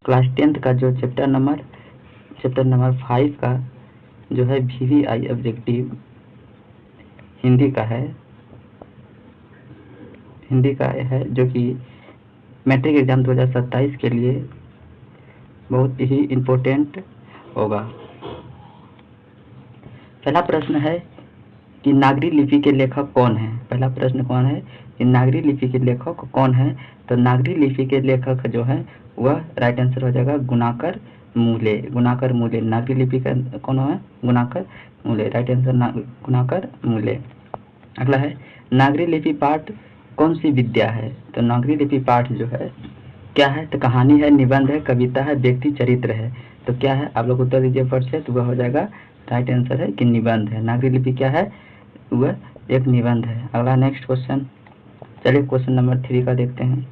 Class 10th का जो chapter number 5 का जो है VVI ऑब्जेक्टिव हिंदी का है जो कि मैट्रिक एग्जाम 2027 के लिए बहुत ही इम्पोर्टेंट होगा। पहला प्रश्न है कि नागरी लिपि के लेखक कौन है। पहला प्रश्न कौन है कि नागरी लिपि के लेखक कौन है। तो नागरी लिपि के लेखक जो है वह राइट आंसर हो जाएगा गुणाकर मूले। नागरी लिपि का कौन है? गुणाकर मूले। राइट आंसर गुणाकर मूले। अगला है नागरी लिपि पाठ कौन सी विद्या है। तो नागरी लिपि पाठ जो है क्या है? तो कहानी है, निबंध है, कविता है, व्यक्ति चरित्र है। तो क्या है? आप लोग उत्तर दीजिए फट से। तो वह हो जाएगा राइट आंसर है कि निबंध है। नागरी लिपि क्या है? वह एक निबंध है। अगला नेक्स्ट क्वेश्चन, चलिए क्वेश्चन नंबर 3 का देखते हैं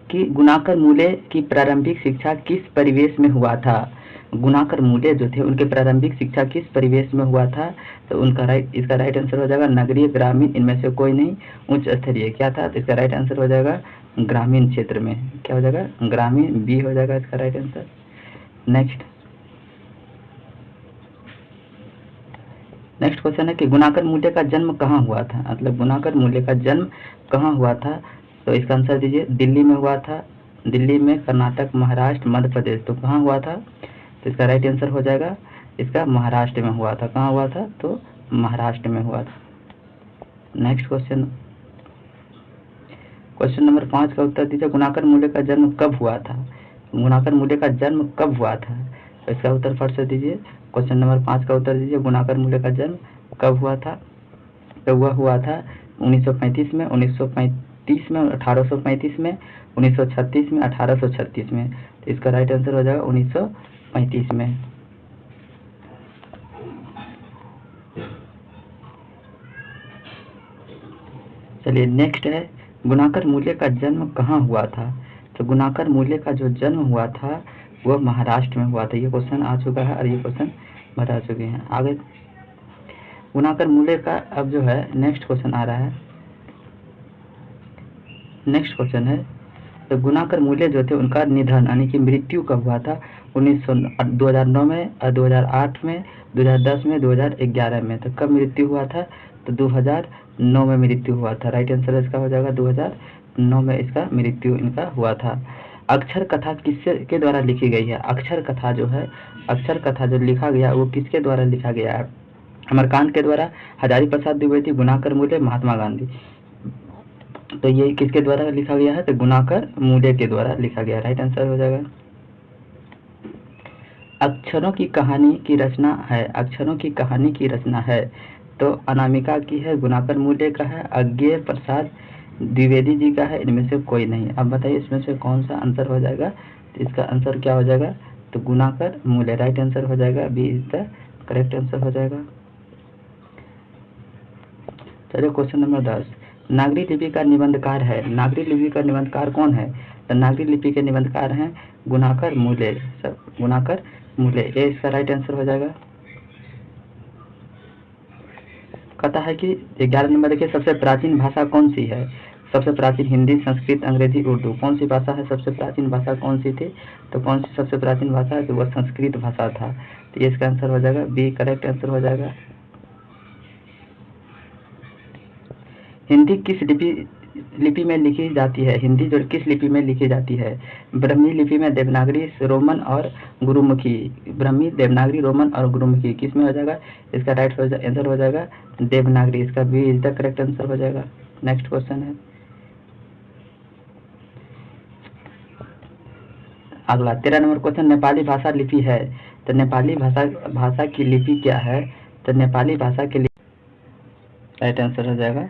कि गुणाकर मूले की प्रारंभिक शिक्षा किस परिवेश में हुआ था। गुणाकर मूले जो थे उनके प्रारंभिक शिक्षा किस परिवेश में हुआ था। तो इसका राइट आंसर हो जाएगा नगरीय, ग्रामीण, इनमें से कोई नहीं, उच्च स्तरीय। क्या था? तो इसका राइट आंसर हो जाएगा ग्रामीण क्षेत्र में। क्या हो जाएगा? ग्रामीण, बी हो जाएगा इसका राइट आंसर। नेक्स्ट क्वेश्चन है कि गुणाकर मूल्य का जन्म कहाँ हुआ था। मतलब गुणाकर मूल्य का जन्म कहाँ हुआ था। तो इसका आंसर दीजिए। दिल्ली में हुआ था। दिल्ली में, कर्नाटक, महाराष्ट्र, मध्य प्रदेश। तो कहाँ हुआ था? तो इसका राइट आंसर हो जाएगा इसका महाराष्ट्र में हुआ था। कहाँ हुआ था? तो महाराष्ट्र में हुआ था। नेक्स्ट क्वेश्चन नंबर 5 का उत्तर दीजिए। गुणाकर मूल्य का जन्म कब हुआ था। गुणाकर मूल्य का जन्म कब हुआ था। तो इसका उत्तर फट से दीजिए। क्वेश्चन नंबर 5 का उत्तर दीजिए। गुणाकर मूल्य का जन्म कब हुआ था। तो वह हुआ था 1935 में, 1935 में, 1835 में, 1936 में, 1836 में। तो इसका राइट आंसर हो जाएगा 1935 में। चलिए नेक्स्ट है गुणाकर मूल्य का जन्म कहाँ हुआ था। तो गुणाकर मूल्य का जो जन्म हुआ था वह महाराष्ट्र में हुआ था। ये क्वेश्चन आ चुका है और ये क्वेश्चन बता चुके हैं। आगे गुणाकर मूल्य का अब जो है नेक्स्ट क्वेश्चन आ रहा है। नेक्स्ट क्वेश्चन है तो गुणाकर मूल्य जो थे उनका निधन यानी कि मृत्यु कब हुआ था। 2009 में, 2008 में, 2010 में, 2011 में। तो कब मृत्यु हुआ था। तो 2009 में मृत्यु हुआ था। राइट आंसर इसका हो जाएगा 2009 में इसका मृत्यु इनका हुआ था। अक्षर कथा किसके के द्वारा लिखी गई है। अक्षर कथा जो है, अक्षर कथा जो लिखा गया वो किसके द्वारा लिखा गया है। अमरकांत के द्वारा, हजारी प्रसाद द्विवेदी, गुणाकर मूल्य, महात्मा गांधी। तो ये किसके द्वारा लिखा गया है। तो गुणाकर मूल्य के द्वारा लिखा गया। राइट आंसर हो जाएगा। अक्षरों की कहानी की रचना है। अक्षरों की कहानी की रचना है तो अनामिका की है, गुणाकर मूल्य का है, अज्ञेय प्रसाद द्विवेदी जी का है, इनमें से कोई नहीं। अब बताइए इसमें से कौन सा आंसर हो जाएगा। तो इसका आंसर क्या हो जाएगा। तो गुणाकर मूल्य। राइट आंसर हो जाएगा B is the correct answer हो जाएगा। चलिए क्वेश्चन नंबर 10, नागरी लिपि का निबंधकार है। नागरी लिपि का निबंधकार कौन है। तो नागरी लिपि के निबंधकार हैं गुणाकर मूल्य। गुणाकर मूल्य, ये इसका राइट आंसर हो जाएगा। कहता है कि 11 नंबर देखिए, सबसे प्राचीन भाषा कौन सी है। सबसे प्राचीन हिंदी, संस्कृत, अंग्रेजी, उर्दू। कौन सी भाषा है। सबसे प्राचीन भाषा कौन सी थी। तो कौन सी सबसे प्राचीन भाषा है। तो वह संस्कृत भाषा था। तो ये इसका आंसर हो जाएगा बी करेक्ट आंसर हो जाएगा। हिंदी किस लिपि में लिखी जाती है। हिंदी जो किस लिपि में लिखी जाती है। ब्रह्मी लिपि में, देवनागरी, रोमन और गुरुमुखी। ब्रह्मी, देवनागरी, रोमन और गुरुमुखी किस में हो जाएगा। इसका राइट आंसर हो जाएगा देवनागरी। इसका B is the correct answer हो जाएगा। नेक्स्ट क्वेश्चन है अगला 13 नंबर क्वेश्चन, नेपाली भाषा लिपि है। तो नेपाली भाषा की लिपि क्या है। तो नेपाली भाषा की राइट आंसर हो जाएगा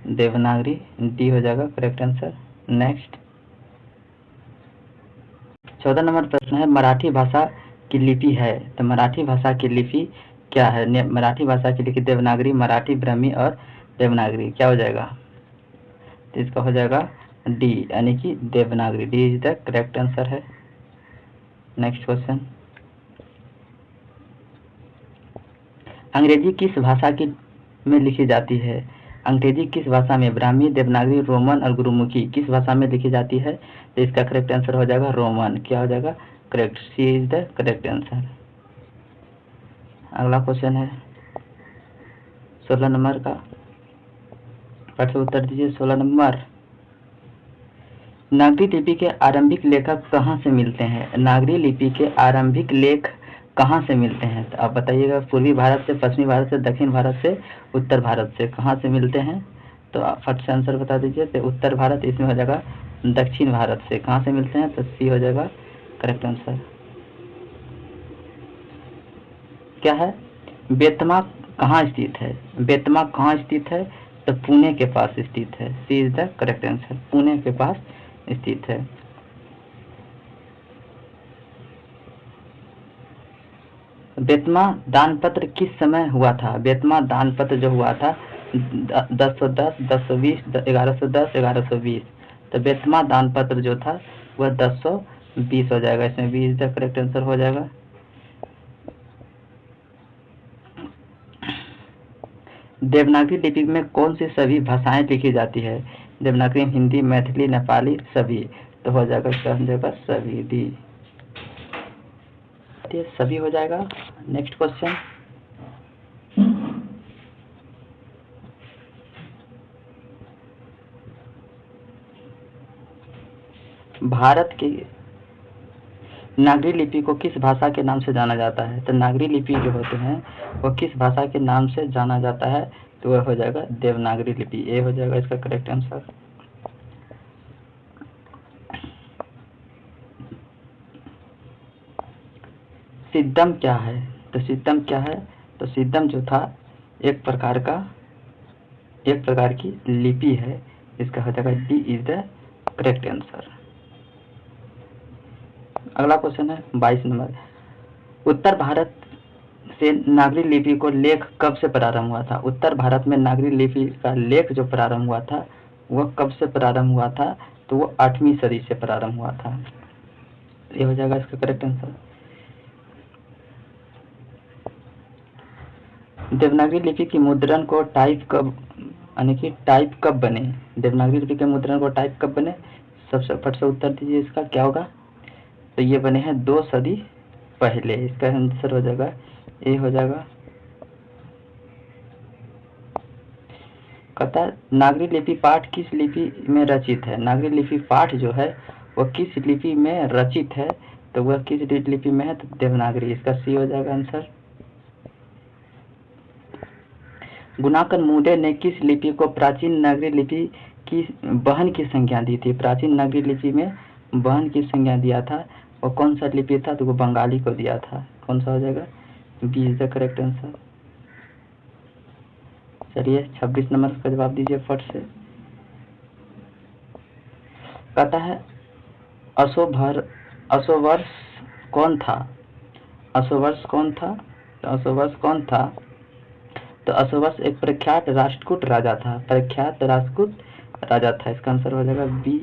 देवनागरी, डी हो जाएगा करेक्ट आंसर। नेक्स्ट 14 नंबर प्रश्न है मराठी भाषा की लिपि है। तो मराठी भाषा की लिपि क्या है। मराठी भाषा की लिपि देवनागरी, मराठी, ब्राह्मी और देवनागरी। क्या हो जाएगा। तो इसका हो जाएगा डी यानी कि Devanagari. D is the correct answer है। नेक्स्ट क्वेश्चन, अंग्रेजी किस भाषा की में लिखी जाती है। अंग्रेजी किस भाषा में ब्राह्मी, देवनागरी, रोमन और गुरुमुखी किस भाषा में लिखी जाती है? तो इसका करेक्ट आंसर हो जाएगा रोमन। क्या हो जाएगा? Correct, C is the correct answer. अगला क्वेश्चन है 16 नंबर का, फट से उत्तर दीजिए। 16 नंबर, नागरी लिपि के आरंभिक लेखक कहाँ से मिलते हैं? नागरी लिपि के आरंभिक लेख कहाँ से मिलते हैं? तो आप बताइएगा, पूर्वी भारत से, पश्चिमी भारत से, दक्षिण भारत से, उत्तर भारत से, कहाँ से मिलते हैं? तो आप फट से आंसर बता दीजिए। तो उत्तर भारत, इसमें हो जाएगा दक्षिण भारत से। कहाँ से मिलते हैं? तो सी हो जाएगा करेक्ट आंसर। क्या है? बेतमा कहाँ स्थित है? बेतमा कहाँ स्थित है? तो पुणे के पास स्थित है। C is the correct answer, Pune के पास स्थित है। बेतमा दानपत्र किस समय हुआ था? बेतमा दानपत्र जो हुआ था 1010, 1020, 1110, 1120। तो बेतमा दानपत्र जो था वह 1020 हो जाएगा। इसमें 20 द करेक्ट आंसर हो जाएगा। देवनागरी लिपि में कौन सी सभी भाषाएं लिखी जाती है? देवनागरी, हिंदी, मैथिली, नेपाली, सभी। तो हो जाएगा इसका हो जाएगा सभी, डी सभी हो जाएगा। नेक्स्ट क्वेश्चन, भारत की नागरी लिपि को किस भाषा के नाम से जाना जाता है? तो नागरी लिपि जो होते हैं वो किस भाषा के नाम से जाना जाता है? तो वह हो जाएगा देवनागरी लिपि। ए हो जाएगा इसका करेक्ट आंसर। सिद्धम क्या है? तो सिद्धम क्या है? तो सिद्धम जो था एक प्रकार की लिपि है। इसका हो जाएगा D is the correct answer. अगला क्वेश्चन है 22 नंबर, उत्तर भारत से नागरी लिपि को लेख कब से प्रारंभ हुआ था? उत्तर भारत में नागरी लिपि का लेख जो प्रारंभ हुआ था वह कब से प्रारंभ हुआ था? तो वो 8वीं सदी से प्रारंभ हुआ था। ये हो जाएगा इसका करेक्ट आंसर। देवनागरी लिपि की मुद्रण को टाइप कब बने? देवनागरी लिपि के मुद्रण को टाइप कब बने? सबसे फट से उत्तर दीजिए, इसका क्या होगा? तो ये बने हैं 2 सदी पहले। इसका आंसर हो जाएगा ए हो जाएगा। कहता है नागरी लिपि पाठ किस लिपि में रचित है? नागरी लिपि पाठ जो है वह किस लिपि में रचित है? तो वह किस लिपि में है? तो देवनागरी। इसका सी हो जाएगा आंसर। गुणाकर मुंडे ने किस लिपि को प्राचीन नागरी लिपि की बहन की संज्ञा दी थी? प्राचीन नागरी लिपि में बहन की संज्ञा दिया था, वो कौन सा लिपि था? तो वो बंगाली को दिया था। कौन सा हो जाएगा? B is the correct answer. चलिए 26 नंबर का जवाब दीजिए फट से। कहता है अशोवर्ष कौन था? अशोवर्ष कौन था? तो अशोवर्ष कौन था? तो अशोवर्ष एक प्रख्यात राष्ट्रकूट राजा था। प्रख्यात राष्ट्रकूट राजा था। इसका आंसर हो जाएगा बी।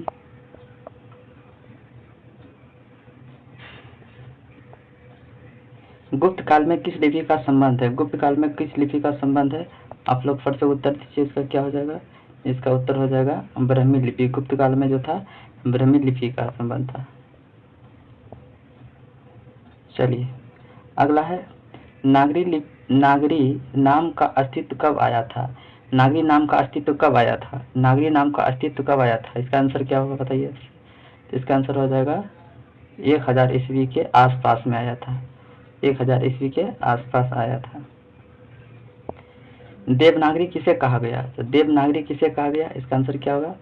गुप्त काल में किस लिपि का संबंध है? गुप्त काल में किस लिपि का संबंध है? आप लोग फट से उत्तर दीजिए, इसका क्या हो जाएगा? इसका उत्तर हो जाएगा ब्राह्मी लिपि। गुप्त काल में जो था ब्राह्मी लिपि का संबंध था। चलिए अगला है नागरी नाम का अस्तित्व कब आया था? नागरी नाम का अस्तित्व कब आया था? नागरी नाम का अस्तित्व कब आया था? इसका आंसर क्या होगा बताइए? तो इसका आंसर हो जाएगा 1000 ईस्वी के आसपास में आया था। 1000 ईस्वी के आसपास आया था। देवनागरी किसे कहा गया? तो देवनागरी किसे कहा गया? इसका आंसर क्या होगा?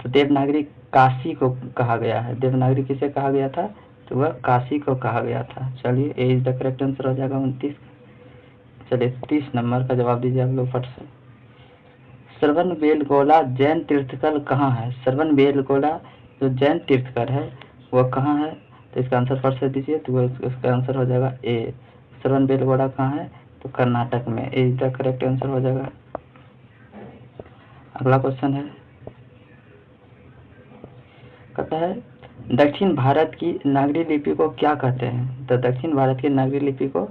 तो देवनागरी काशी को कहा गया है। देवनागरी किसे कहा गया था? तो वह काशी को कहा गया था। चलिए ए इज द करेक्ट आंसर हो जाएगा 29। चलिए 30 नंबर का जवाब दीजिए आप लोग फट से। श्रवण बेलगोला जैन तीर्थकर कहाँ है? श्रवण बेलगोला जो जैन तीर्थकर है वह कहाँ है? तो इसका आंसर फट से दीजिए। तो इसका आंसर हो जाएगा ए। श्रवण बेलगोला कहाँ है? तो कर्नाटक में। ए इज द करेक्ट आंसर हो जाएगा। अगला क्वेश्चन है, कहता है दक्षिण भारत की नागरी लिपि को क्या कहते हैं? तो दक्षिण भारत की नागरी लिपि को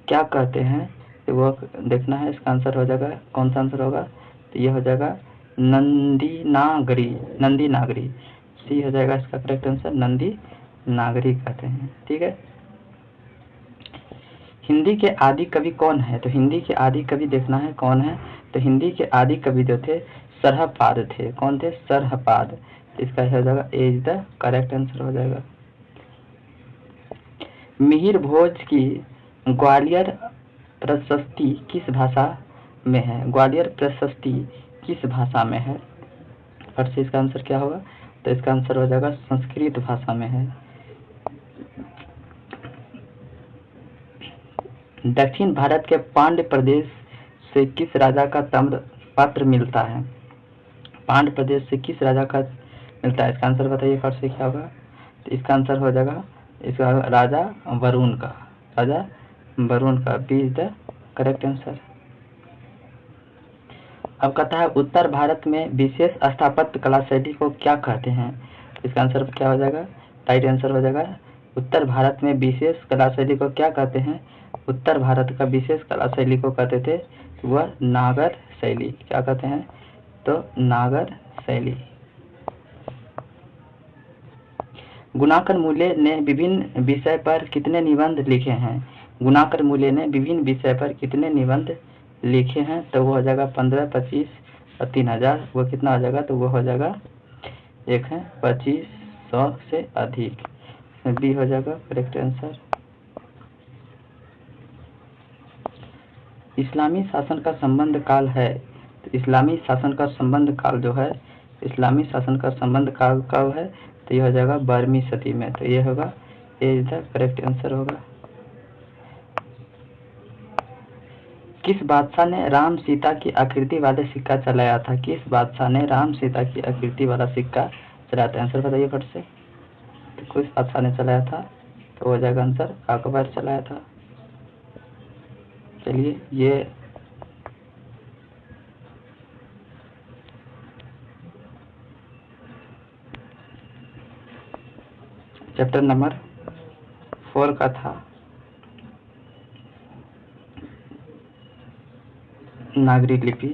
क्या कहते हैं? तो वो देखना है। इसका आंसर हो जाएगा, कौन सा आंसर होगा? तो ये हो जाएगा नंदी नागरी। सी हो जाएगा इसका करेक्ट आंसर, नंदी नागरी कहते हैं। ठीक है। हिंदी के आदि कवि कौन है? तो हिंदी के आदि कवि देखना है कौन है। तो हिंदी के आदि कवि जो थे सरहपाद थे। कौन थे? सरहपाद। इसका हो जाएगा ए इज द करेक्ट आंसर हो जाएगा। मिहिर भोज की ग्वालियर प्रशस्ति किस भाषा में है? ग्वालियर प्रशस्ति किस भाषा में है? और से इसका आंसर क्या होगा? तो इसका आंसर हो जाएगा संस्कृत भाषा में है। दक्षिण भारत के पांड्य प्रदेश से किस राजा का ताम्र पात्र मिलता है? पांड्य प्रदेश से किस राजा का मिलता है? इसका आंसर बताइए फट से क्या होगा? तो इसका आंसर हो जाएगा इसका राजा वरुण का। राजा वरुण का, B is the correct answer. अब कहता है उत्तर भारत में विशेष स्थापत्य कला शैली को क्या कहते हैं? इसका आंसर क्या हो जाएगा? राइट आंसर हो जाएगा उत्तर भारत में विशेष कला शैली को क्या कहते हैं? उत्तर भारत का विशेष कला शैली को कहते थे वह नागर शैली। क्या कहते हैं? तो नागर शैली। गुणाकर मूल्य ने विभिन्न विषय पर कितने निबंध लिखे हैं? गुणाकर मूल्य ने विभिन्न विषय पर कितने निबंध लिखे हैं? तो वो हो जाएगा 15, 25 और 3000। वो कितना हो जाएगा? तो वो हो जाएगा एक है 2500 से अधिक। बी हो जाएगा करेक्ट आंसर। इस्लामी शासन का संबंध काल है। तो इस्लामी शासन का संबंध काल जो है, इस्लामी शासन का संबंध काल कब है? तो ये हो जाएगा 12वीं सदी में। तो ये होगा ए इज द करेक्ट आंसर होगा। किस बादशाह ने राम सीता की आकृति वाले सिक्का चलाया था? किस बादशाह ने राम सीता की आकृति वाला सिक्का चलाया था? आंसर बताइए फट से। तो किस बादशाह ने चलाया था? तो हो जाएगा आंसर अकबर चलाया था। चलिए ये चैप्टर नंबर 4 का था नागरी लिपि।